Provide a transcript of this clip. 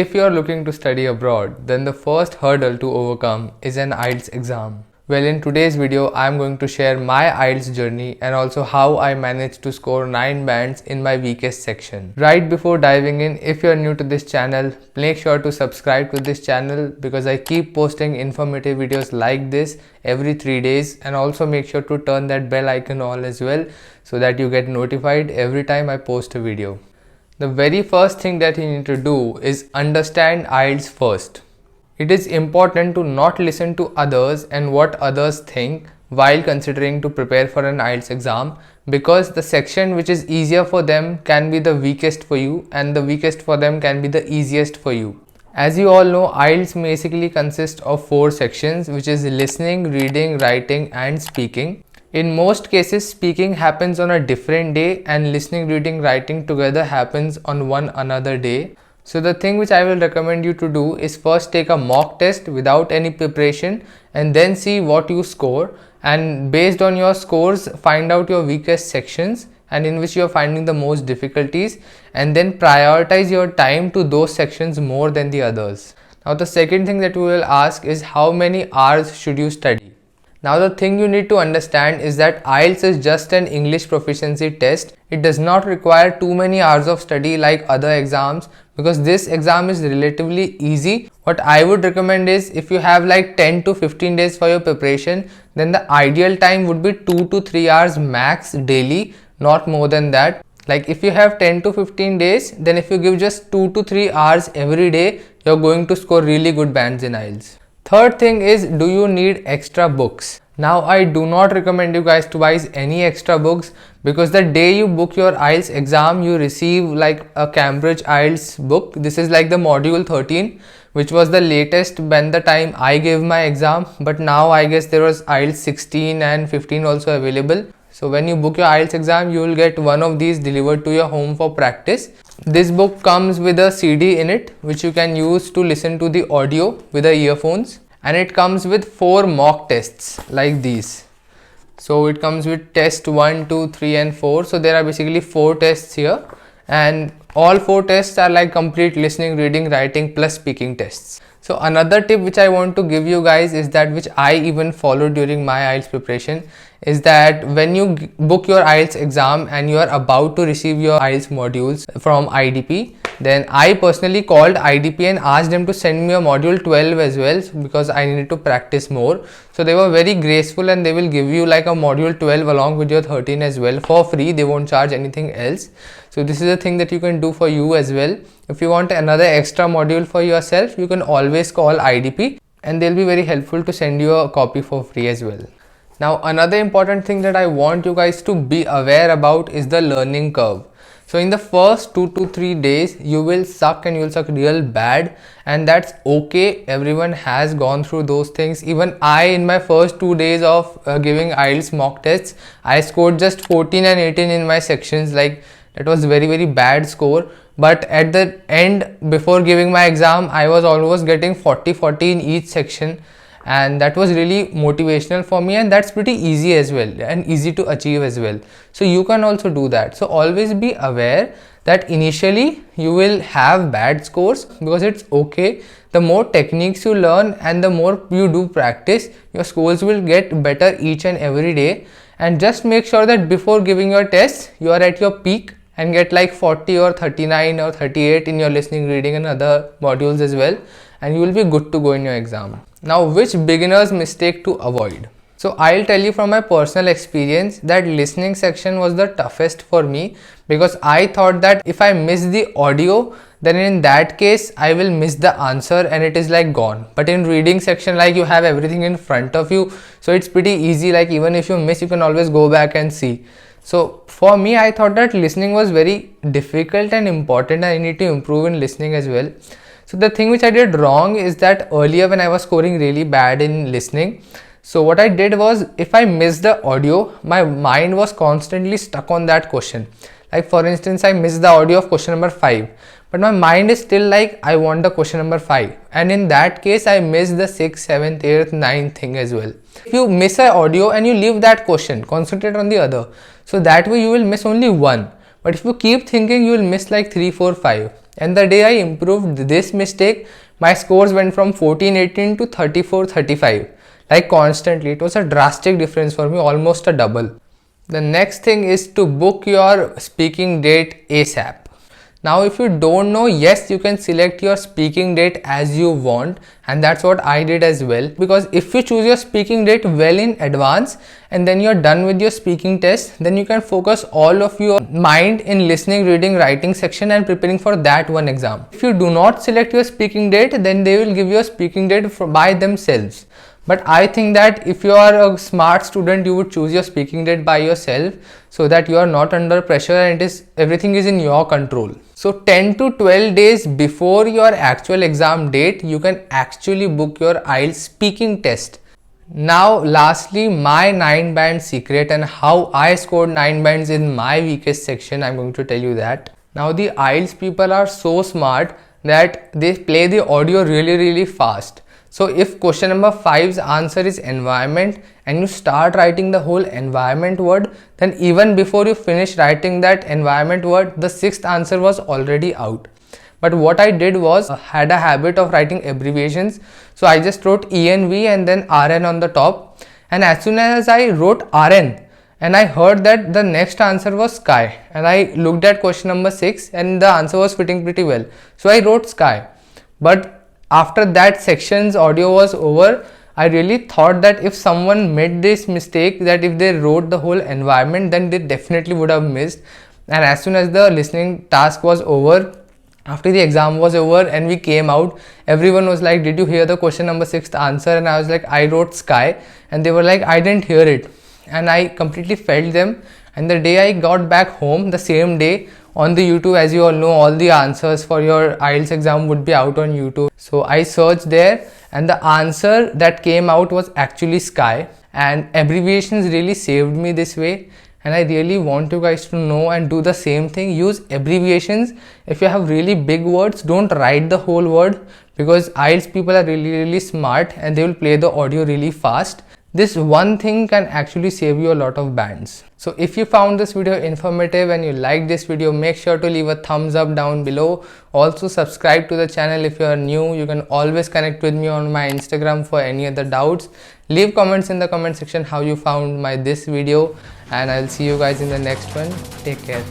If you are looking to study abroad, then the first hurdle to overcome is an IELTS exam. Well, in today's video, I am going to share my IELTS journey and also how I managed to score 9 bands in my weakest section. Right before diving in, if you are new to this channel, make sure to subscribe to this channel because I keep posting informative videos like this every 3 days, and also make sure to turn that bell icon on as well so that you get notified every time I post a video. The very first thing that you need to do is understand IELTS first. It is important to not listen to others and what others think while considering to prepare for an IELTS exam, because the section which is easier for them can be the weakest for you and the weakest for them can be the easiest for you. As you all know, IELTS basically consists of 4 sections, which is listening, reading, writing and speaking. In most cases, speaking happens on a different day and listening, reading, writing together happens on one another day. So the thing which I will recommend you to do is first take a mock test without any preparation and then see what you score, and based on your scores find out your weakest sections and in which you are finding the most difficulties, and then prioritize your time to those sections more than the others. Now the second thing that we will ask is how many hours should you study? Now the thing you need to understand is that IELTS is just an English proficiency test. It does not require too many hours of study like other exams, because this exam is relatively easy. What I would recommend is, if you have like 10 to 15 days for your preparation, then the ideal time would be 2 to 3 hours max daily, not more than that. Like if you have 10 to 15 days, then if you give just 2 to 3 hours every day, you're going to score really good bands in IELTS. Third thing is, do you need extra books? Now I do not recommend you guys to buy any extra books, because the day you book your IELTS exam, you receive like a Cambridge IELTS book. This is like the module 13, which was the latest when the time I gave my exam, but now I guess there was IELTS 16 and 15 also available. So when you book your IELTS exam, you will get one of these delivered to your home for practice. This book comes with a CD in it, which you can use to listen to the audio with the earphones. And it comes with 4 mock tests like these. So it comes with test 1, 2, 3 and 4. So there are basically 4 tests here. And all 4 tests are like complete listening, reading, writing plus speaking tests. So another tip which I want to give you guys is that, which I even followed during my IELTS preparation, is that when you book your IELTS exam and you are about to receive your IELTS modules from IDP, then I personally called IDP and asked them to send me a module 12 as well, because I needed to practice more. So they were very graceful and they will give you like a module 12 along with your 13 as well for free. They won't charge anything else. So this is a thing that you can do for you as well. If you want another extra module for yourself, you can always call IDP and they'll be very helpful to send you a copy for free as well. Now another important thing that I want you guys to be aware about is the learning curve. So in the first 2 to 3 days, you will suck and you will suck real bad, and that's okay. Everyone has gone through those things. Even I, in my first 2 days of giving IELTS mock tests, I scored just 14 and 18 in my sections. Like that was very bad score. But at the end, before giving my exam, I was almost getting 40 in each section. And that was really motivational for me, and that's pretty easy as well and easy to achieve as well. So you can also do that. So always be aware that initially you will have bad scores, because it's okay. The more techniques you learn and the more you do practice, your scores will get better each and every day. And just make sure that before giving your tests, you are at your peak and get like 40 or 39 or 38 in your listening, reading and other modules as well, and you will be good to go in your exam. Now, which beginner's mistake to avoid? So I'll tell you from my personal experience that listening section was the toughest for me, because I thought that if I miss the audio, then in that case I will miss the answer and it is like gone. But in reading section, like you have everything in front of you, so it's pretty easy. Like even if you miss, you can always go back and see. So for me, I thought that listening was very difficult and important, and I need to improve in listening as well. So the thing which I did wrong is that earlier when I was scoring really bad in listening, so what I did was, if I missed the audio, my mind was constantly stuck on that question. Like for instance, I missed the audio of question number 5, but my mind is still like, I want the question number 5. And in that case, I missed the 6th, 7th, 8th, 9th thing as well. If you miss an audio and you leave that question, concentrate on the other. So that way you will miss only one. But if you keep thinking, you will miss like 3, 4, 5. And the day I improved this mistake, my scores went from 14-18 to 34-35. Like constantly. It was a drastic difference for me, almost a double. The next thing is to book your speaking date ASAP. Now if you don't know, yes, you can select your speaking date as you want, and that's what I did as well, because if you choose your speaking date well in advance and then you're done with your speaking test, then you can focus all of your mind in listening, reading, writing section and preparing for that one exam. If you do not select your speaking date, then they will give you a speaking date by themselves. But I think that if you are a smart student, you would choose your speaking date by yourself so that you are not under pressure and everything is in your control. So 10 to 12 days before your actual exam date, you can actually book your IELTS speaking test. Now lastly, my 9 band secret and how I scored 9 bands in my weakest section, I'm going to tell you that. Now the IELTS people are so smart that they play the audio really fast. So if question number 5's answer is environment and you start writing the whole environment word, then even before you finish writing that environment word, the 6th answer was already out. But what I did was had a habit of writing abbreviations. So I just wrote ENV and then RN on the top. And as soon as I wrote RN and I heard that the next answer was sky, and I looked at question number 6 and the answer was fitting pretty well. So I wrote sky. But after that section's audio was over, I really thought that if someone made this mistake, that if they wrote the whole environment, then they definitely would have missed. And as soon as the listening task was over, after the exam was over and we came out, everyone was like, did you hear the question number 6th answer? And I was like, I wrote sky. And they were like, I didn't hear it. And I completely felt them. And the day I got back home, the same day, on the YouTube, as you all know, all the answers for your IELTS exam would be out on YouTube. So I searched there and the answer that came out was actually sky, and abbreviations really saved me this way. And I really want you guys to know and do the same thing. Use abbreviations. If you have really big words, don't write the whole word, because IELTS people are really smart and they will play the audio really fast. This one thing can actually save you a lot of bands. So if you found this video informative and you liked this video, make sure to leave a thumbs up down below. Also subscribe to the channel if you are new. You can always connect with me on my Instagram for any other doubts. Leave comments in the comment section how you found this video, and I'll see you guys in the next one. Take care.